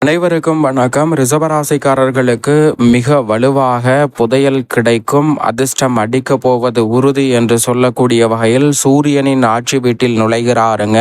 அனைவருக்கும் வணக்கம். ரிஷபராசிக்காரர்களுக்கு மிக வலுவாக புதையல் கிடைக்கும், அதிர்ஷ்டம் அடிக்க போவது உறுதி என்று சொல்லக்கூடிய வகையில் சூரியனின் ஆட்சி வீட்டில் நுழைகிறாருங்க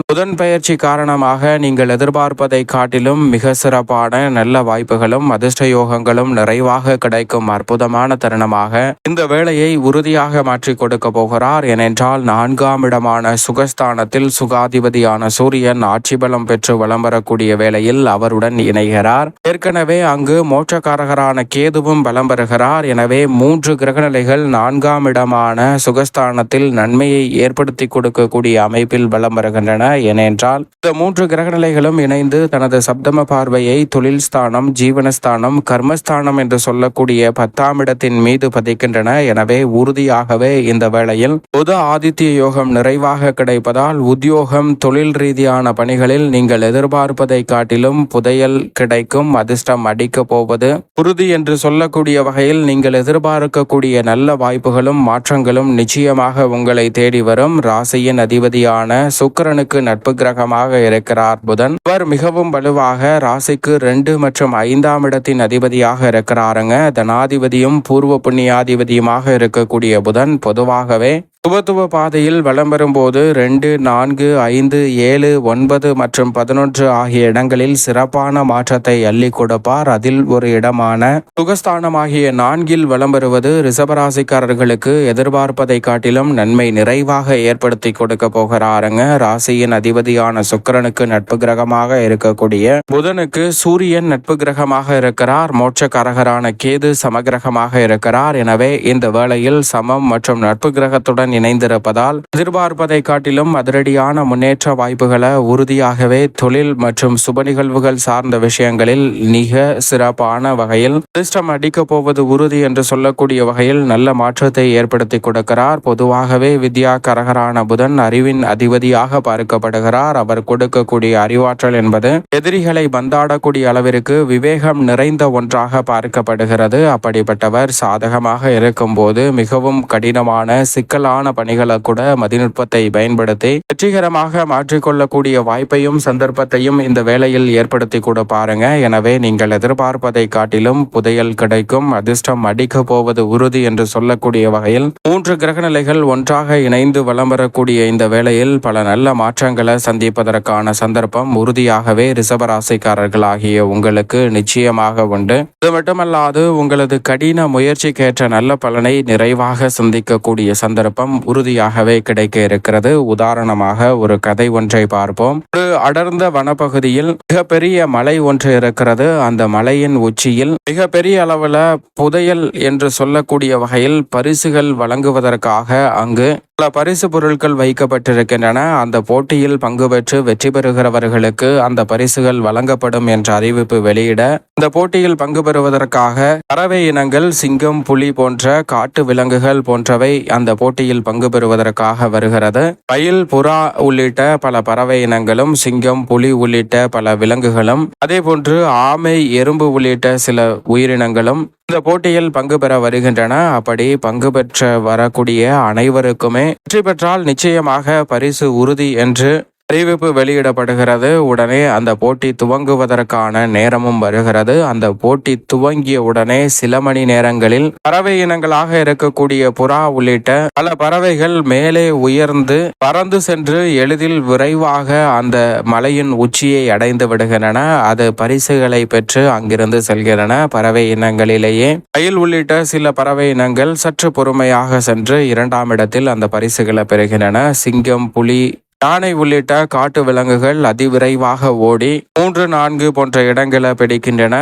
புதன் பெயர்ச்சி காரணமாக நீங்கள் எதிர்பார்ப்பதை காட்டிலும் மிக சிறப்பான நல்ல வாய்ப்புகளும் அதிர்ஷ்ட யோகங்களும் நிறைவாக கிடைக்கும் அற்புதமான தருணமாக இந்த வேளையை உறுதியாக மாற்றி கொடுக்க போகிறார். ஏனென்றால் 4ஆம் இடமான சுகஸ்தானத்தில் சுகாதிபதியான சூரியன் ஆட்சி பலம் பெற்று வலம் வரக்கூடிய வேளையில் அவருடன் இணைகிறார். ஏற்கனவே அங்கு மோட்சக்காரகரான கேதுவும் பலம் பெறுகிறார். எனவே 3 கிரகநிலைகள் 4ஆம் இடமான சுகஸ்தானத்தில் நன்மையை ஏற்படுத்தி கொடுக்கக்கூடிய அமைப்பில் பலம் வருகின்றன. ஏனென்றால் இந்த 3 கிரகநிலைகளும் இணைந்து தனது சப்தம பார்வையை தொழில் ஸ்தானம், ஜீவனஸ்தானம், கர்மஸ்தானம் என்று சொல்லக்கூடிய 10ஆம் இடத்தின் மீது பதிக்கின்றன. எனவே உறுதியாகவே இந்த வேளையில் புத ஆதித்ய யோகம் நிறைவாக கிடைப்பதால் உத்தியோகம், தொழில் ரீதியான பணிகளில் நீங்கள் எதிர்பார்ப்பதை காட்டிலும் புதையல் கிடைக்கும், அதிர்ஷ்டம் அடிக்க போவது உறுதி என்று சொல்லக்கூடிய வகையில் நீங்கள் எதிர்பார்க்கக்கூடிய நல்ல வாய்ப்புகளும் மாற்றங்களும் நிச்சயமாக உங்களை தேடி வரும். ராசியின் அதிபதியான சுக்கிரனுக்கு நட்பு கிரகமாக இருக்கிறார் புதன். அவர் மிகவும் வலுவாக ராசிக்கு 2 மற்றும் 5ஆம் இடத்தின் அதிபதியாக இருக்கிறாருங்க. தனாதிபதியும் பூர்வ புண்ணியாதிபதியுமாக இருக்கக்கூடிய புதன் பொதுவாகவே சுபத்துவ பாதையில் வலம் வரும்போது 2, 4, 5, 7, 9 மற்றும் 11 ஆகிய இடங்களில் சிறப்பான மாற்றத்தை அள்ளி கொடுப்பார். அதில் ஒரு இடமான சுகஸ்தானமாகிய 4இல் வலம் வருவது ரிஷபராசிக்காரர்களுக்கு எதிர்பார்ப்பதை காட்டிலும் நன்மை நிறைவாக ஏற்படுத்தி கொடுக்க போகிறாருங்க. ராசியின் அதிபதியான சுக்கிரனுக்கு நட்பு கிரகமாக இருக்கக்கூடிய புதனுக்கு சூரியன் நட்பு கிரகமாக இருக்கிறார். மோட்சக்காரகரான கேது சமகிரகமாக இருக்கிறார். எனவே இந்த வேளையில் சமம் மற்றும் நட்பு கிரகத்துடன் இணைந்திருப்பதால் எதிர்பார்ப்பதை காட்டிலும் அதிரடியான முன்னேற்ற வாய்ப்புகளை உறுதியாகவே தொழில் மற்றும் சுப நிகழ்வுகள் சார்ந்த விஷயங்களில் மிக சிறப்பான வகையில் அதிர்ஷ்டம் அடிக்க போவது உறுதி என்று சொல்லக்கூடிய வகையில் நல்ல மாற்றத்தை ஏற்படுத்தி கொடுக்கிறார். பொதுவாகவே வித்யா கரகரான புதன் அறிவின் அதிபதியாக பார்க்கப்படுகிறார். அவர் கொடுக்கக்கூடிய அறிவாற்றல் என்பது எதிரிகளை பந்தாடக்கூடிய அளவிற்கு விவேகம் நிறைந்த ஒன்றாக பார்க்கப்படுகிறது. அப்படிப்பட்டவர் சாதகமாக இருக்கும் போது மிகவும் கடினமான சிக்கலான பணிகளை கூட மதிநுட்பத்தை பயன்படுத்தி வெற்றிகரமாக மாற்றிக்கொள்ளக்கூடிய வாய்ப்பையும் சந்தர்ப்பத்தையும் இந்த வேளையில் ஏற்படுத்தி கூட பாருங்க. எனவே நீங்கள் எதிர்பார்ப்பதை காட்டிலும் புதையல் கிடைக்கும், அதிர்ஷ்டம் அடிக்க போவது உறுதி என்று சொல்லக்கூடிய வகையில் 3 கிரகநிலைகள் ஒன்றாக இணைந்து வலம் வரக்கூடிய இந்த வேளையில் பல நல்ல மாற்றங்களை சந்திப்பதற்கான சந்தர்ப்பம் உறுதியாகவே ரிஷபராசிக்காரர்களாகிய உங்களுக்கு நிச்சயமாக உண்டு. இது மட்டுமல்லாது உங்களது கடின முயற்சிக்கேற்ற நல்ல பலனை நிறைவாக சந்திக்கக்கூடிய சந்தர்ப்பம் உறுதியாகவே கிடைக்க இருக்கிறது. உதாரணமாக ஒரு கதை ஒன்றை பார்ப்போம். ஒரு அடர்ந்த வனப்பகுதியில் மிகப்பெரிய மலை ஒன்று இருக்கிறது. அந்த மலையின் உச்சியில் மிகப்பெரிய அளவுல புதையல் என்று சொல்லக்கூடிய வகையில் பரிசுகள் வழங்குவதற்காக அங்கு பல பரிசு பொருட்கள் வைக்கப்பட்டிருக்கின்றன. அந்த போட்டியில் பங்கு பெற்று வெற்றி பெறுகிறவர்களுக்கு அந்த பரிசுகள் வழங்கப்படும் என்ற அறிவிப்பு வெளியிட இந்த போட்டியில் பங்கு பெறுவதற்காக பறவை இனங்கள் சிங்கம், புலி போன்ற காட்டு விலங்குகள் போன்றவை அந்த போட்டியில் பங்கு பெறுவதற்காக வருகிறது. மயில், புறா உள்ளிட்ட பல பறவை இனங்களும் சிங்கம், புலி உள்ளிட்ட பல விலங்குகளும் அதே போன்று ஆமை, எறும்பு உள்ளிட்ட சில உயிரினங்களும் இந்த போட்டியில் பங்கு பெற வருகின்றன. அப்படி பங்கு பெற்ற வரக்கூடிய அனைவருக்குமே வெற்றி பெற்றால் நிச்சயமாக பரிசு உறுதி என்று அறிவிப்பு வெளியிடப்படுகிறது. உடனே அந்த போட்டி துவங்குவதற்கான நேரமும் வருகிறது. அந்த போட்டி துவங்கிய உடனே சில மணி நேரங்களில் பறவை இனங்களாக இருக்கக்கூடிய புறா உள்ளிட்ட பல பறவைகள் மேலே உயர்ந்து பறந்து சென்று எளிதில் விரைவாக அந்த மலையின் உச்சியை அடைந்து விடுகின்றன. அது பரிசுகளை பெற்று அங்கிருந்து செல்கின்றன. பறவை இனங்களிலேயே மயில் உள்ளிட்ட சில பறவை இனங்கள் சற்று பொறுமையாக சென்று 2ஆம் இடத்தில் அந்த பரிசுகளை பெறுகின்றன. சிங்கம், புலி, யானை உள்ளிட்ட காட்டு விலங்குகள் அதிவிரைவாக ஓடி 3, 4 போன்ற இடங்களை பிடிக்கின்றன.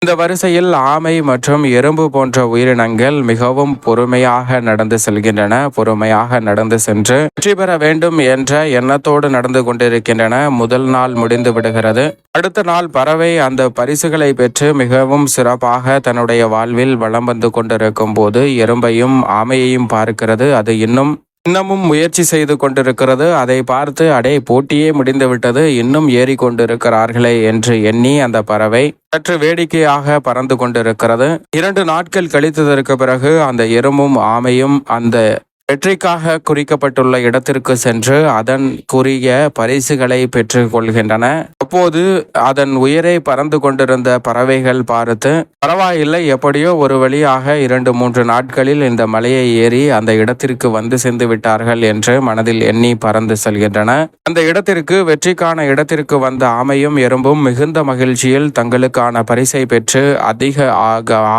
இந்த வரிசையில் ஆமை மற்றும் எறும்பு போன்ற உயிரினங்கள் மிகவும் பொறுமையாக நடந்து செல்கின்றன. பொறுமையாக நடந்து சென்று வெற்றி பெற வேண்டும் என்ற எண்ணத்தோடு நடந்து கொண்டிருக்கின்றன. முதல் நாள் முடிந்து விடுகிறது. அடுத்த நாள் பறவை அந்த பரிசுகளை பெற்று மிகவும் சிறப்பாக தன்னுடைய வாழ்வில் வலம் வந்து கொண்டிருக்கும் போது எறும்பையும் ஆமையையும் பார்க்கிறது. அது இன்னமும் முயற்சி செய்து கொண்டிருக்கிறது. அதை பார்த்து அடே போட்டியே முடிந்து விட்டது, இன்னும் ஏறி கொண்டிருக்கிறார்களே என்று எண்ணி அந்த பறவை சற்று வேடிக்கையாக பறந்து கொண்டிருக்கிறது. 2 நாட்கள் கழித்ததற்கு பிறகு அந்த எறும்பும் ஆமையும் அந்த வெற்றிக்காக குறிக்கப்பட்டுள்ள இடத்திற்கு சென்று அதன் குறிய பரிசுகளை பெற்றுக் கொள்கின்றன. அப்போது அதன் உயரே பறந்து கொண்டிருந்த பறவைகள் பார்த்து, பரவாயில்லை, எப்படியோ ஒரு வழியாக 2-3 நாட்களில் இந்த மலையை ஏறி அந்த இடத்திற்கு வந்து சென்று விட்டார்கள் என்று மனதில் எண்ணி பறந்து செல்கின்றன. அந்த இடத்திற்கு, வெற்றிக்கான இடத்திற்கு வந்த ஆமையும் எறும்பும் மிகுந்த மகிழ்ச்சியில் தங்களுக்கான பரிசை பெற்று அதிக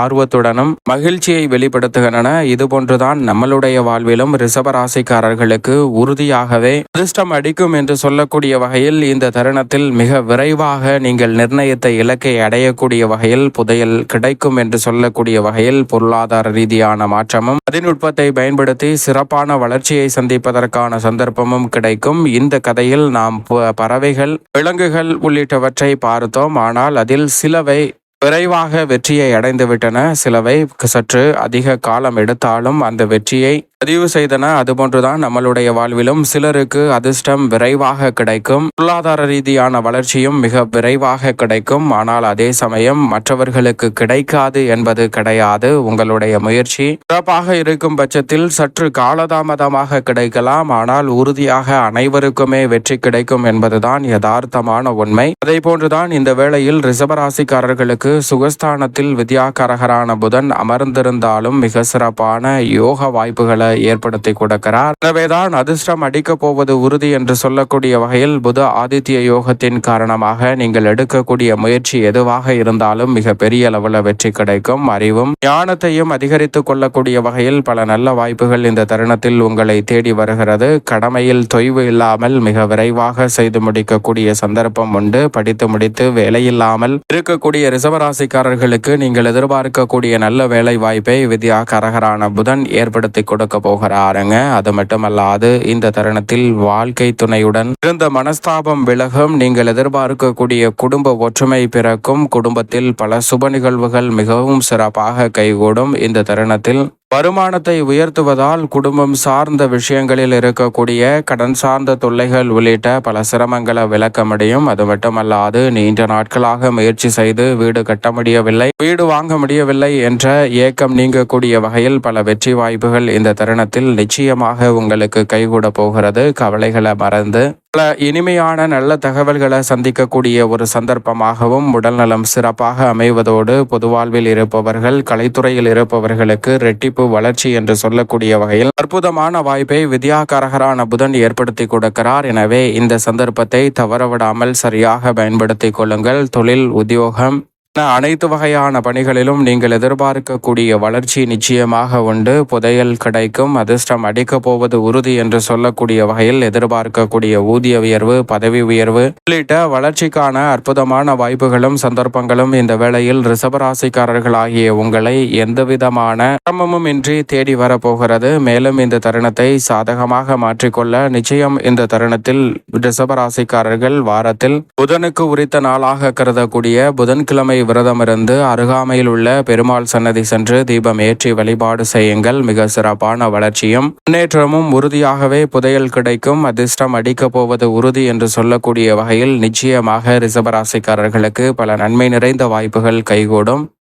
ஆர்வத்துடனும் மகிழ்ச்சியை வெளிப்படுத்துகின்றன. இதுபோன்றுதான் நம்மளுடைய வாழ்விலும் ரிஷபராசிக்காரர்களுக்கு உறுதியாகவே அதிர்ஷ்டம் அடிக்கும் என்று சொல்லக்கூடிய வகையில் இந்த தருணத்தில் மிக விரைவாக நீங்கள் நிர்ணயித்த இலக்கை அடையக்கூடிய வகையில் புதையல் கிடைக்கும் என்று சொல்லக்கூடிய வகையில் பொருளாதார ரீதியான மாற்றமும் அதிநுட்பத்தை பயன்படுத்தி சிறப்பான வளர்ச்சியை சந்திப்பதற்கான சந்தர்ப்பமும் கிடைக்கும். இந்த கதையில் நாம் பறவைகள், விலங்குகள் உள்ளிட்டவற்றை பார்த்தோம். ஆனால் அதில் சிலவை விரைவாக வெற்றியை அடைந்துவிட்டன, சிலவை சற்று அதிக காலம் எடுத்தாலும் அந்த வெற்றியை பதிவு செய்தன. அதுபோன்றுதான் நம்மளுடைய வாழ்விலும் சிலருக்கு அதிர்ஷ்டம் விரைவாக கிடைக்கும், பொருளாதார ரீதியான வளர்ச்சியும் மிக விரைவாக கிடைக்கும். ஆனால் அதே சமயம் மற்றவர்களுக்கு கிடைக்காது என்பது கிடையாது. உங்களுடைய முயற்சி சிறப்பாக இருக்கும் பட்சத்தில் சற்று காலதாமதமாக கிடைக்கலாம், ஆனால் உறுதியாக அனைவருக்குமே வெற்றி கிடைக்கும் என்பதுதான் யதார்த்தமான உண்மை. அதே போன்றுதான் இந்த வேளையில் ரிஷபராசிக்காரர்களுக்கு சுகஸ்தானத்தில் வித்யாகாரகரான புதன் அமர்ந்திருந்தாலும் மிக சிறப்பான யோக வாய்ப்புகளை ஏற்படுத்தி கொடுக்கிறார். எனவேதான் அதிர்ஷ்டம் அடிக்க போவது உறுதி என்று சொல்லக்கூடிய வகையில் புத ஆதித்ய யோகத்தின் காரணமாக நீங்கள் எடுக்கக்கூடிய முயற்சி எதுவாக இருந்தாலும் மிக பெரிய அளவில் வெற்றி கிடைக்கும். அறிவும் ஞானத்தையும் அதிகரித்துக் கொள்ளக்கூடிய வகையில் பல நல்ல வாய்ப்புகள் இந்த தருணத்தில் உங்களை தேடி வருகிறது. கடமையில் தொய்வு இல்லாமல் மிக விரைவாக செய்து முடிக்கக்கூடிய சந்தர்ப்பம் உண்டு. படித்து முடித்து வேலையில்லாமல் இருக்கக்கூடிய ரிஷபராசிக்காரர்களுக்கு நீங்கள் எதிர்பார்க்கக்கூடிய நல்ல வேலை வாய்ப்பை வித்யாகாரகரான புதன் ஏற்படுத்தி கொடுக்க போகிறாருங்க. அது மட்டுமல்லாது இந்த தருணத்தில் வாழ்க்கை துணையுடன் இருந்த மனஸ்தாபம் விலகும். நீங்கள் எதிர்பார்க்கக்கூடிய குடும்ப ஒற்றுமை பிறக்கும். குடும்பத்தில் பல சுப நிகழ்வுகள் மிகவும் சிறப்பாக கைகூடும். இந்த தருணத்தில் வருமானத்தை உயர்த்துவதால் குடும்பம் சார்ந்த விஷயங்களில் இருக்கக்கூடிய கடன் சார்ந்த தொல்லைகள் உள்ளிட்ட பல சிரமங்களை விளக்க முடியும். அது மட்டுமல்லாது நீண்ட நாட்களாக முயற்சி செய்து வீடு கட்ட முடியவில்லை, வீடு வாங்க முடியவில்லை என்ற ஏக்கம் நீங்கக்கூடிய வகையில் பல வெற்றி வாய்ப்புகள் இந்த தருணத்தில் நிச்சயமாக உங்களுக்கு கைகூட போகிறது. கவலைகளை மறந்து பல இனிமையான நல்ல தகவல்களை சந்திக்கக்கூடிய ஒரு சந்தர்ப்பமாகவும் உடல்நலம் சிறப்பாக அமைவதோடு பொது வாழ்வில் இருப்பவர்கள், கலைத்துறையில் இருப்பவர்களுக்கு ரெட்டிப்பு வளர்ச்சி என்று சொல்லக்கூடிய வகையில் அற்புதமான வாய்ப்பை வித்யாகாரகரான புதன் ஏற்படுத்தி கொடுக்கிறார். எனவே இந்த சந்தர்ப்பத்தை தவறவிடாமல் சரியாக பயன்படுத்தி கொள்ளுங்கள். தொழில், உத்தியோகம், அனைத்து வகையான பணிகளிலும் நீங்கள் எதிர்பார்க்கக்கூடிய வளர்ச்சி நிச்சயமாக உண்டு. புதையல் கிடைக்கும். அதிர்ஷ்டம் அடிக்க போவது உறுதி என்று சொல்லக்கூடிய வகையில் எதிர்பார்க்கக்கூடிய ஊதிய உயர்வு, பதவி உயர்வு உள்ளிட்ட வளர்ச்சிக்கான அற்புதமான வாய்ப்புகளும் சந்தர்ப்பங்களும் இந்த வேளையில் ரிஷபராசிக்காரர்களாகிய உங்களை எந்தவிதமான சிரமமும் இன்றி தேடி வரப்போகிறது. மேலும் இந்த தருணத்தை சாதகமாக மாற்றிக்கொள்ள நிச்சயம் இந்த தருணத்தில் ரிஷபராசிக்காரர்கள் வாரத்தில் புதனுக்கு உரித்த நாளாக கருதக்கூடிய புதன்கிழமை விரதமிருந்து அருகாமையில் உள்ள பெருமாள் சன்னதி சென்று தீபம் ஏற்றி வழிபாடு செய்யுங்கள். மிக சிறப்பான வளர்ச்சியும் முன்னேற்றமும் உறுதியாகவே புதையல் கிடைக்கும். அதிர்ஷ்டம் அடிக்க போவது உறுதி என்று சொல்லக்கூடிய வகையில் நிச்சயமாக ரிஷபராசிக்காரர்களுக்கு பல நன்மை நிறைந்த வாய்ப்புகள் கைகூடும்.